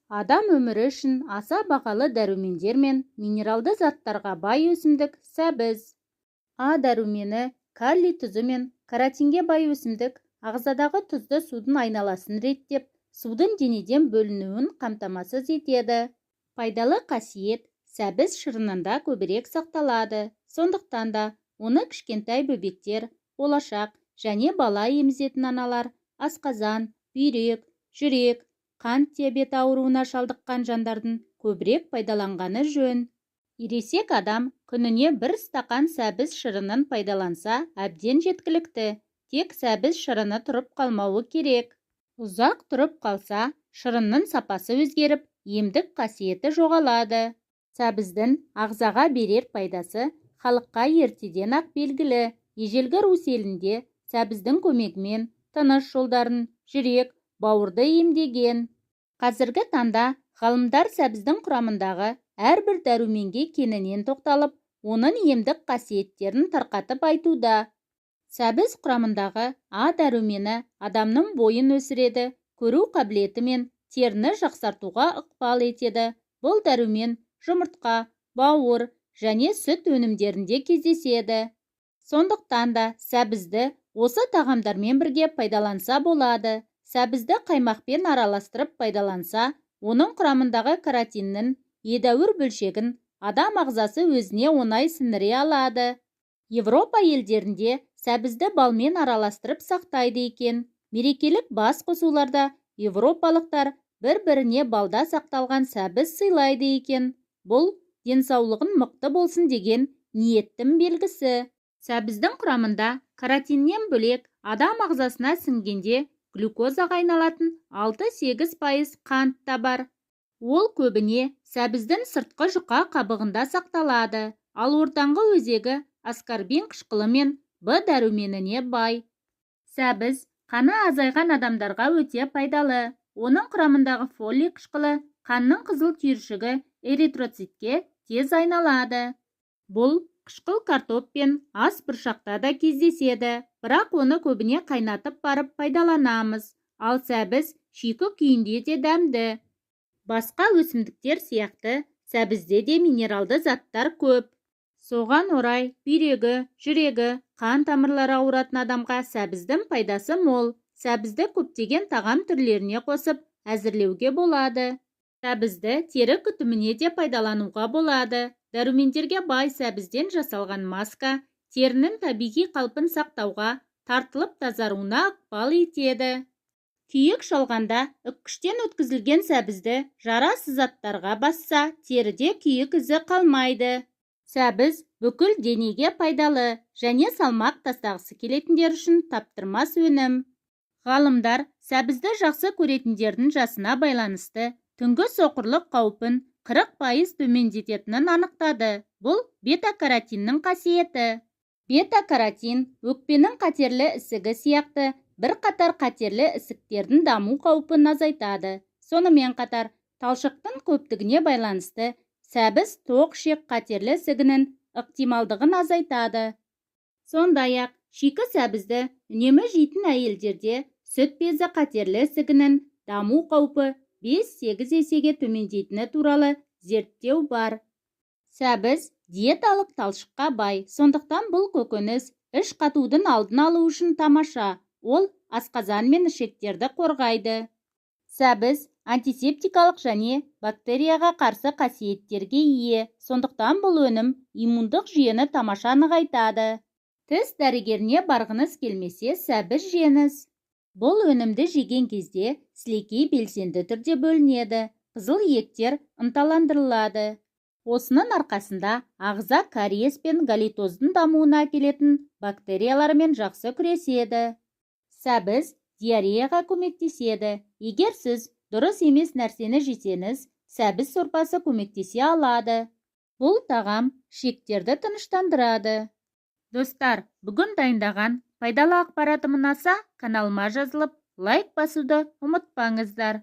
Адам өмірі үшін аса бағалы дәрумендер мен минералды заттарға бай өсімдік сәбіз. А дәрумені калий тұзы мен каротинге бай өсімдік ағзадағы тұзды судың айналасын реттеп, судың денеден бөлінуін қамтамасыз етеді. Пайдалы қасиет сәбіз шырынында көбірек сақталады. Сондықтан да оны кішкентай бөбектер, болашақ және бала емізетін аналар, асқазан, бүйрек, жүрек, қант диабеті ауруына шалдыққан жандардың көбірек пайдаланғаны жөн. Ересек адам күніне 1 стақан сәбіз шырынын пайдаланса әбден жеткілікті. Тек сәбіз шырыны тұрып қалмауы керек. Ұзақ тұрып қалса, шырынның сапасы өзгеріп, емдік қасиеті жоғалады. Сәбіздің ағзаға берер пайдасы халыққа ертеден-ақ белгілі. Ежелгі Рус елінде сәбіздің көмегімен тыныс жолдарын, жүрек, бауырды емдеген. Қазіргі таңда ғалымдар сәбіздің құрамындағы әрбір дәруменге кеңінен тоқталып, оның емдік қасиеттерін тарқатып айтуда. Сәбіз құрамындағы А дәрумені адамның бойын өсіреді, көру қабілеті мен теріні жақсартуға ықпал етеді. Бұл дәрумен жұмыртқа, бауыр және сүт өнімдерінде кездеседі. Сондықтан да сәбізді осы тағамдармен бірге пайдаланса болады. Сәбізді қаймақпен араластырып пайдаланса, оның құрамындағы каротиннің едәуір бөлшегін адам ағзасы өзіне оңай сіңіре алады. Европа елдерінде сәбізді балмен араластырып сақтайды екен. Мерекелік бас қосуларда европалықтар бір-біріне балда сақталған сәбіз сыйлайды екен. Бұл денсаулығын мықты болсын деген ниеттің белгісі. Сәбіздің құрамында каротиннен бөлек адам ағзасына сіңгенде глюкозаға айналатын 6-8% қант та бар. Ол көбіне сәбіздің сыртқы жұқа қабығында сақталады, ал ортаңғы өзегі аскорбин қышқылы мен Б дәруменіне бай. Сәбіз қаны азайған адамдарға өте пайдалы. Оның құрамындағы фолий қышқылы қанның қызыл түйіршігі эритроцитке тез айналады. Бұл қышқыл картоп пен ас бұршақта да кездеседі, бірақ оны көбіне қайнатып барып пайдаланамыз. Ал сәбіз шикі күйінде де дәмді. Басқа өсімдіктер сияқты сәбізде де минералды заттар көп. Соған орай бүйрегі, жүрегі, қан тамырлары ауыратын адамға сәбіздің пайдасы мол. Сәбізді көптеген тағам түрлеріне қосып әзірлеуге болады. Сәбізді тері күтіміне де пайдалануға болады. Дәрумендерге бай сәбізден жасалған маска терінің табиғи қалпын сақтауға, тартылып тазаруына ықпал етеді. Күйік шалғанда үккіштен өткізілген сәбізді жара сызаттарға басса, теріде күйік ізі қалмайды. Сәбіз бүкіл денеге пайдалы және салмақ тастағысы келетіндер үшін таптырмас өнім. Ғалымдар сәбізді жақсы көретіндердің жасына байланысты түнгі соқырлық қаупін 40% төмендететінін анықтады. Бұл бета-каротиннің қасиеті. Бета-каротин өкпенің қатерлі ісігі сияқты бірқатар қатерлі ісіктердің даму қаупін азайтады. Сонымен қатар, талшықтың көптігіне байланысты сәбіз тоқ ішек қатерлі ісігінің ықтималдығын азайтады. Сондай-ақ, шикі сәбізді үнемі жейтін әйелдерде сүт безі қатерлі ісігінің даму қаупі 5-8 есеге төмендейтіні туралы зерттеу бар. Сәбіз диеталық талшыққа бай, сондықтан бұл көкөніс іш қатудың алдын алу үшін тамаша. Ол асқазан мен ішектерді қорғайды. Сәбіз антисептикалық және бактерияға қарсы қасиеттерге ие, сондықтан бұл өнім иммундық жүйені тамаша нығайтады. Тіс дәрігеріне барғыңыз келмесе, сәбіз жеңіз. Бұл өнімді жеген кезде сілекей белсенді түрде бөлінеді, қызыл иектер ынталандырылады. Осының арқасында ағза кариес пен галитоздың дамуына әкелетін бактериялармен жақсы күреседі. Сәбіз диареяға көмектеседі. Егер сіз дұрыс емес нәрсені жесеңіз, сәбіз сорпасы көмектесе алады. Бұл тағам ішектерді тыныштандырады. Достар, бүгін дайындаған пайдалы ақпаратым ұнаса, каналыма жазылып, лайк басуды ұмытпаңыздар.